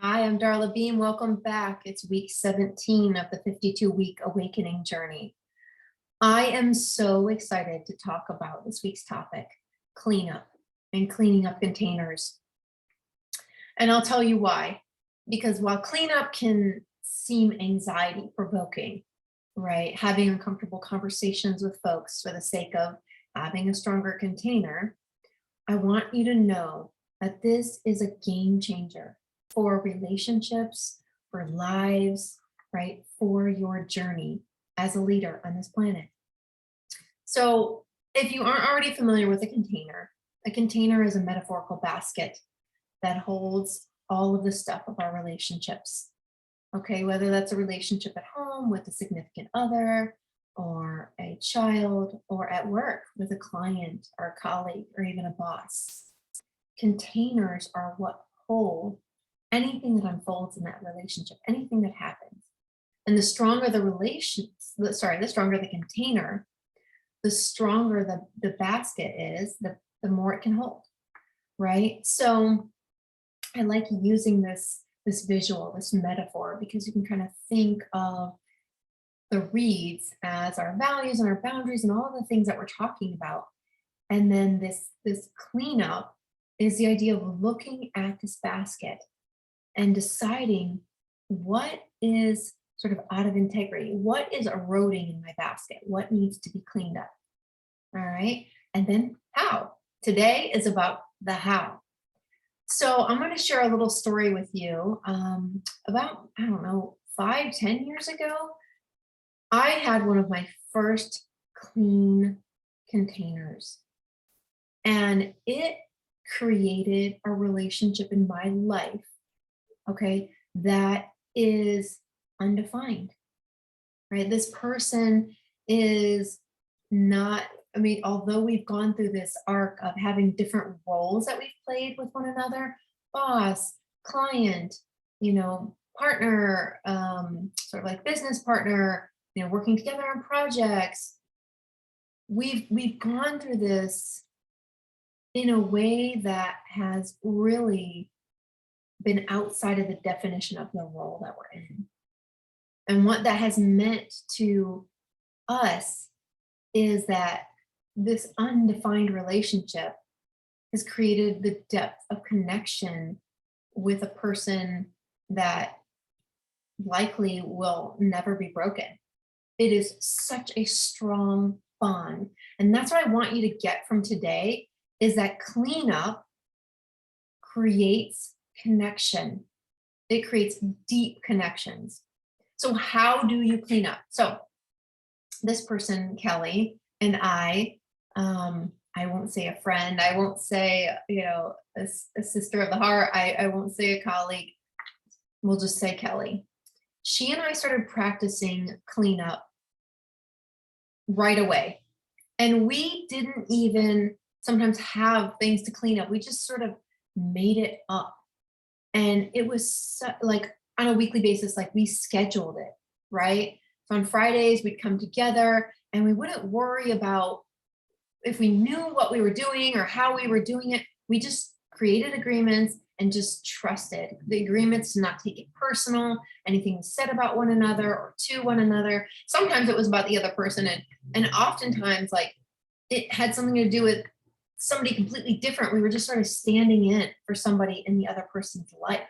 Hi, I'm Darla Beam. Welcome back. It's week 17 of the 52-week awakening journey. I am so excited to talk about this week's topic, cleanup and cleaning up containers. And I'll tell you why. Because while cleanup can seem anxiety provoking, right? Having uncomfortable conversations with folks for the sake of having a stronger container, I want you to know that this is a game changer for relationships, for lives, right? For your journey as a leader on this planet. So, if you aren't already familiar with a container is a metaphorical basket that holds all of the stuff of our relationships. Okay, whether that's a relationship at home with a significant other, or a child, or at work with a client or a colleague, or even a boss. Containers are what hold anything that unfolds in that relationship, anything that happens. And the stronger the the stronger the container, the stronger the basket is, the more it can hold, right? So I like using this visual, this metaphor, because you can kind of think of the reeds as our values and our boundaries and all of the things that we're talking about. And then this cleanup is the idea of looking at this basket and deciding what is sort of out of integrity, what is eroding in my basket, what needs to be cleaned up. All right. And then how. Today is about the how. So I'm going to share a little story with you. About, I don't know, 5, 10 years ago, I had one of my first clean containers, and it created a relationship in my life, okay, that is undefined, right? This person is not, I mean, although we've gone through this arc of having different roles that we've played with one another, boss, client, partner, sort of like business partner, working together on projects. We've gone through this in a way that has really been outside of the definition of the role that we're in. And what that has meant to us is that this undefined relationship has created the depth of connection with a person that likely will never be broken. It is such a strong bond. And that's what I want you to get from today is that cleanup creates connection. It creates deep connections. So how do you clean up? So this person, Kelly, and I won't say a friend, I won't say, a sister of the heart, I won't say a colleague, we'll just say Kelly. She and I started practicing cleanup right away. And we didn't even sometimes have things to clean up. We just sort of made it up. And it was like on a weekly basis, like we scheduled it, right? So on Fridays, we'd come together and we wouldn't worry about if we knew what we were doing or how we were doing it. We just created agreements and just trusted the agreements to not take it personal, anything said about one another or to one another. Sometimes it was about the other person, and oftentimes like it had something to do with somebody completely different. We were just sort of standing in for somebody in the other person's life,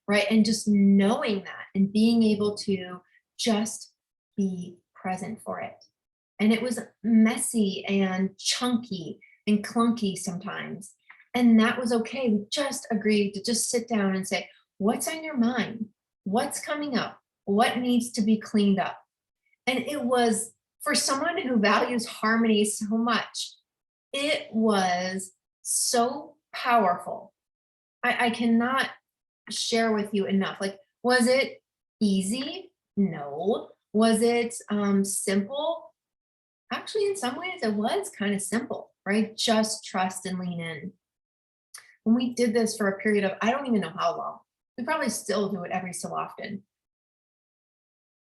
right? And just knowing that and being able to just be present for it. And it was messy and chunky and clunky sometimes. And that was okay. We just agreed to just sit down and say, what's on your mind? What's coming up? What needs to be cleaned up? And it was, for someone who values harmony so much, it was so powerful. I cannot share with you enough. Like, was it easy? No. Was it simple? Actually, in some ways, it was kind of simple, right? Just trust and lean in. When we did this for a period of, I don't even know how long, we probably still do it every so often.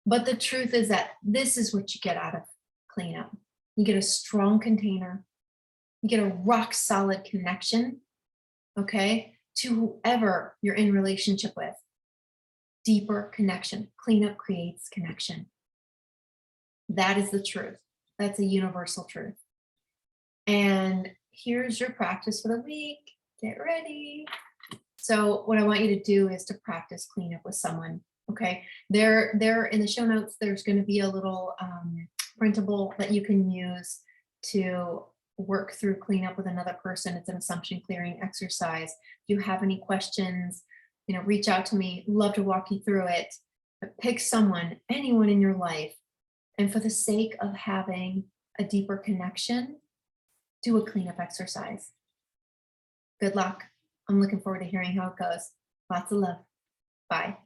But the truth is that this is what you get out of cleanup. You get a strong container, you get a rock solid connection, okay, to whoever you're in relationship with. deeper connection. Cleanup creates connection. That is the truth. That's a universal truth. And here's your practice for the week. Get ready. So what I want you to do is to practice cleanup with someone. Okay. There in the show notes, there's going to be a little printable that you can use to work through cleanup with another person. It's an assumption clearing exercise. If you have any questions, reach out to me. Love to walk you through it. But pick someone, anyone in your life, and for the sake of having a deeper connection, do a cleanup exercise. Good luck. I'm looking forward to hearing how it goes. Lots of love. Bye.